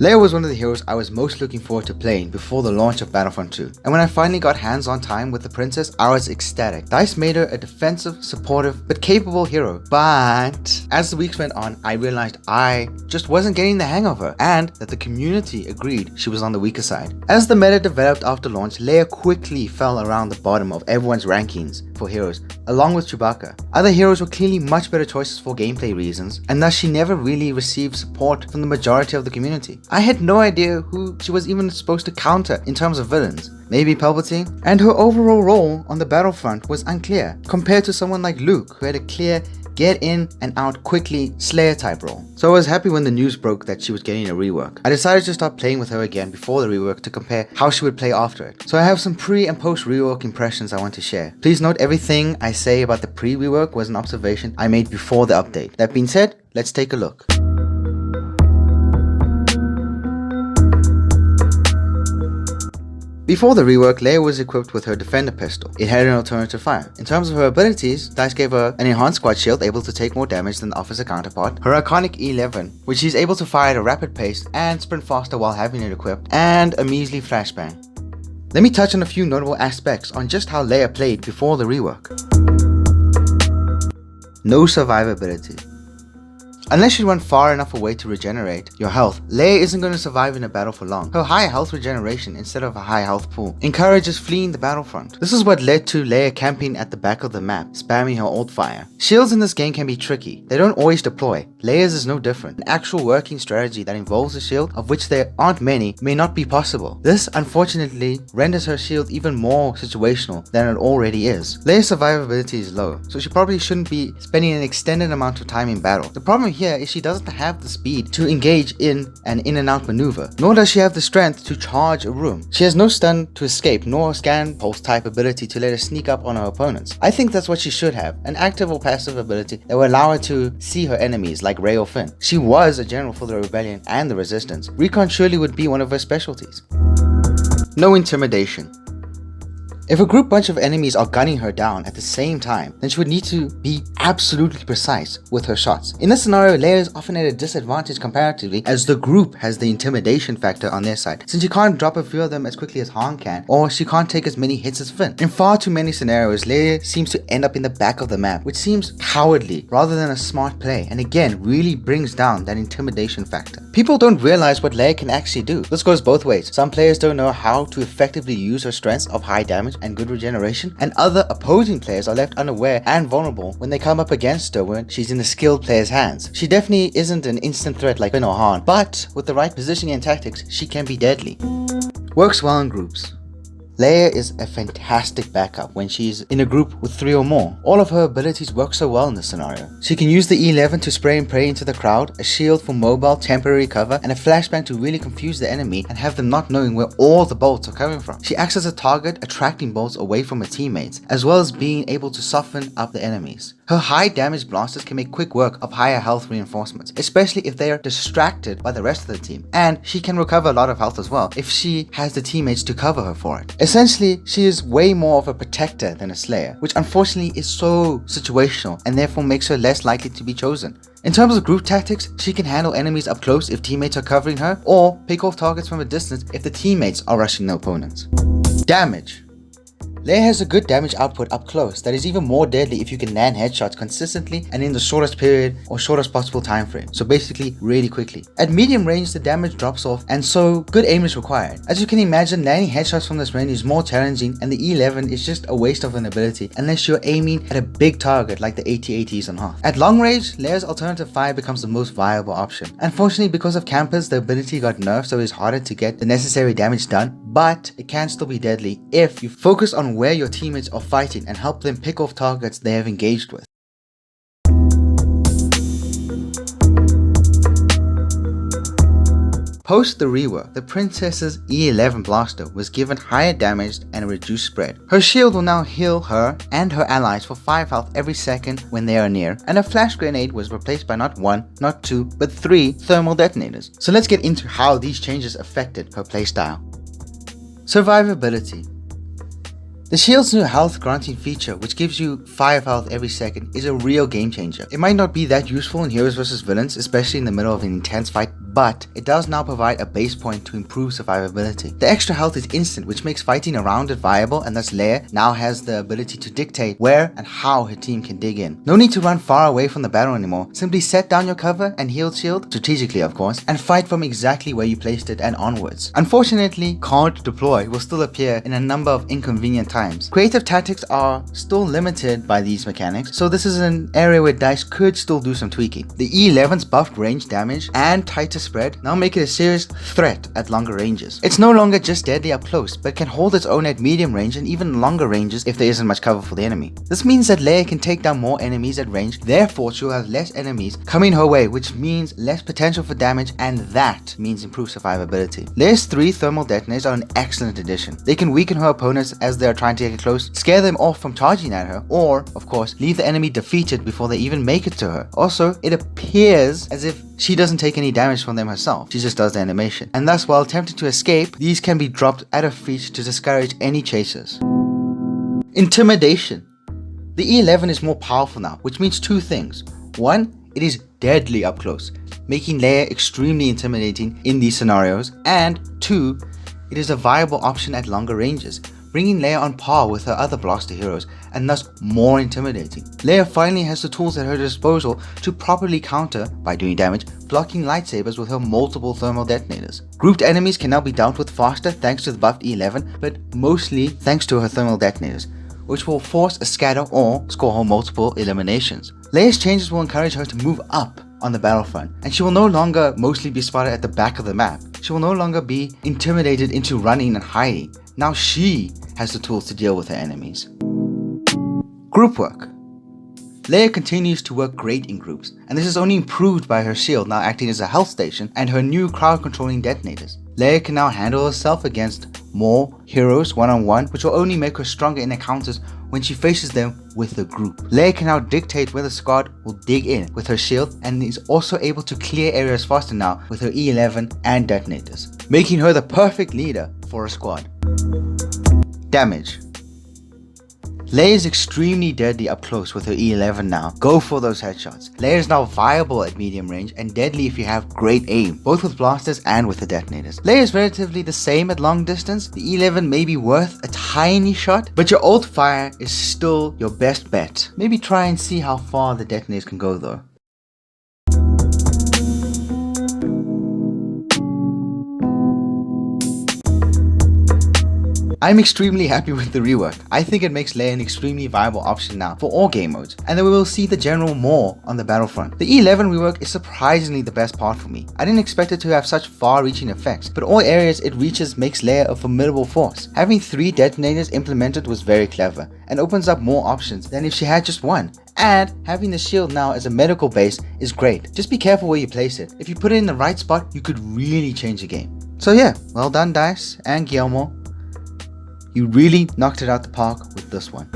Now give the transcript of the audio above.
Leia was one of the heroes I was most looking forward to playing before the launch of Battlefront 2, and when I finally got hands-on time with the princess, I was ecstatic. DICE made her a defensive, supportive, but capable hero, but as the weeks went on, I realized I just wasn't getting the hang of her, and that the community agreed she was on the weaker side. As the meta developed after launch, Leia quickly fell around the bottom of everyone's rankings for heroes, along with Chewbacca. Other heroes were clearly much better choices for gameplay reasons, and thus she never really received support from the majority of the community. I had no idea who she was even supposed to counter in terms of villains. Maybe Palpatine? And her overall role on the battlefront was unclear, compared to someone like Luke, who had a clear get in and out quickly Slayer type role. So I was happy when the news broke that she was getting a rework. I decided to start playing with her again before the rework to compare how she would play after it. So I have some pre and post rework impressions I want to share. Please note everything I say about the pre-rework was an observation I made before the update. That being said, let's take a look. Before the rework, Leia was equipped with her Defender pistol. It had an alternative fire. In terms of her abilities, DICE gave her an enhanced squad shield able to take more damage than the officer counterpart, her iconic E11, which she's able to fire at a rapid pace and sprint faster while having it equipped, and a measly flashbang. Let me touch on a few notable aspects on just how Leia played before the rework. No survivability. Unless you run far enough away to regenerate your health, Leia isn't going to survive in a battle for long. Her high health regeneration instead of a high health pool encourages fleeing the battlefront. This is what led to Leia camping at the back of the map, spamming her ult fire. Shields in this game can be tricky. They don't always deploy. Leia's is no different. An actual working strategy that involves a shield, of which there aren't many, may not be possible. This, unfortunately, renders her shield even more situational than it already is. Leia's survivability is low, so she probably shouldn't be spending an extended amount of time in battle. The problem here is she doesn't have the speed to engage in an in and out maneuver, nor does she have the strength to charge a room. She has no stun to escape, nor scan pulse type ability to let her sneak up on her opponents. I think that's what she should have, an active or passive ability that will allow her to see her enemies like Rey or Finn. She was a general for the Rebellion and the Resistance. Recon surely would be one of her specialties. No intimidation. If a bunch of enemies are gunning her down at the same time, then she would need to be absolutely precise with her shots. In this scenario, Leia is often at a disadvantage comparatively, as the group has the intimidation factor on their side, since she can't drop a few of them as quickly as Han can, or she can't take as many hits as Finn. In far too many scenarios, Leia seems to end up in the back of the map, which seems cowardly rather than a smart play, and again really brings down that intimidation factor. People don't realize what Leia can actually do. This goes both ways. Some players don't know how to effectively use her strengths of high damage and good regeneration, and other opposing players are left unaware and vulnerable when they come up against her when she's in the skilled player's hands. She definitely isn't an instant threat like Finn or Han, but with the right positioning and tactics, she can be deadly. Works well in groups. Leia is a fantastic backup when she's in a group with 3 or more. All of her abilities work so well in this scenario. She can use the E11 to spray and pray into the crowd, a shield for mobile temporary cover, and a flashbang to really confuse the enemy and have them not knowing where all the bolts are coming from. She acts as a target, attracting bolts away from her teammates, as well as being able to soften up the enemies. Her high damage blasters can make quick work of higher health reinforcements, especially if they are distracted by the rest of the team, and she can recover a lot of health as well if she has the teammates to cover her for it. Essentially, she is way more of a protector than a slayer, which unfortunately is so situational and therefore makes her less likely to be chosen. In terms of group tactics, she can handle enemies up close if teammates are covering her, or pick off targets from a distance if the teammates are rushing the opponents. Damage. Leia has a good damage output up close that is even more deadly if you can land headshots consistently and in the shortest period or shortest possible time frame, so basically really quickly. At medium range, the damage drops off, and so good aim is required. As you can imagine, landing headshots from this range is more challenging, and the E11 is just a waste of an ability unless you're aiming at a big target like the AT-ATs on Hoth. At long range, Leia's alternative fire becomes the most viable option. Unfortunately, because of campers, the ability got nerfed, so it's harder to get the necessary damage done, but it can still be deadly if you focus on where your teammates are fighting and help them pick off targets they have engaged with. Post the rework, the princess's E11 blaster was given higher damage and a reduced spread. Her shield will now heal her and her allies for 5 health every second when they are near, and a flash grenade was replaced by not 1, not 2, but 3 thermal detonators. So let's get into how these changes affected her playstyle. Survivability. The shield's new health granting feature, which gives you 5 health every second, is a real game changer. It might not be that useful in heroes vs villains, especially in the middle of an intense fight, but it does now provide a base point to improve survivability. The extra health is instant, which makes fighting around it viable, and thus Leia now has the ability to dictate where and how her team can dig in. No need to run far away from the battle anymore. Simply set down your cover and healed shield, strategically of course, and fight from exactly where you placed it and onwards. Unfortunately, can't deploy will still appear in a number of inconvenient times. Creative tactics are still limited by these mechanics, so this is an area where DICE could still do some tweaking. The E11's buffed range damage and tighter spread now make it a serious threat at longer ranges. It's no longer just deadly up close, but can hold its own at medium range and even longer ranges if there isn't much cover for the enemy. This means that Leia can take down more enemies at range, therefore she'll have less enemies coming her way, which means less potential for damage, and that means improved survivability. Leia's 3 thermal detonators are an excellent addition. They can weaken her opponents as they are trying to get close, scare them off from charging at her, or, of course, leave the enemy defeated before they even make it to her. Also, it appears as if she doesn't take any damage from them herself, she just does the animation. And thus, while attempting to escape, these can be dropped at her feet to discourage any chasers. Intimidation. The E11 is more powerful now, which means 2 things. 1, it is deadly up close, making Leia extremely intimidating in these scenarios, and 2, it is a viable option at longer ranges, bringing Leia on par with her other blaster heroes and thus more intimidating. Leia finally has the tools at her disposal to properly counter, by doing damage, blocking lightsabers with her multiple thermal detonators. Grouped enemies can now be dealt with faster thanks to the buffed E11, but mostly thanks to her thermal detonators, which will force a scatter or score her multiple eliminations. Leia's changes will encourage her to move up on the battlefront, and she will no longer mostly be spotted at the back of the map. She will no longer be intimidated into running and hiding. Now she has the tools to deal with her enemies. Group work. Leia continues to work great in groups, and this is only improved by her shield now acting as a health station and her new crowd controlling detonators. Leia can now handle herself against more heroes one-on-one, which will only make her stronger in encounters when she faces them with the group. Leia can now dictate where the squad will dig in with her shield, and is also able to clear areas faster now with her E11 and detonators, making her the perfect leader for a squad. Damage. Leia is extremely deadly up close with her E11 now. Go for those headshots. Leia is now viable at medium range and deadly if you have great aim, both with blasters and with the detonators. Leia is relatively the same at long distance. The E11 may be worth a tiny shot, but your ult fire is still your best bet. Maybe try and see how far the detonators can go though. I'm extremely happy with the rework. I think it makes Leia an extremely viable option now for all game modes, and then we will see the general more on the battlefront. The E11 rework is surprisingly the best part for me. I didn't expect it to have such far-reaching effects, but all areas it reaches makes Leia a formidable force. Having 3 detonators implemented was very clever, and opens up more options than if she had just 1. And having the shield now as a medical base is great. Just be careful where you place it. If you put it in the right spot, you could really change the game. So yeah, well done DICE and Guillermo. You really knocked it out the park with this one.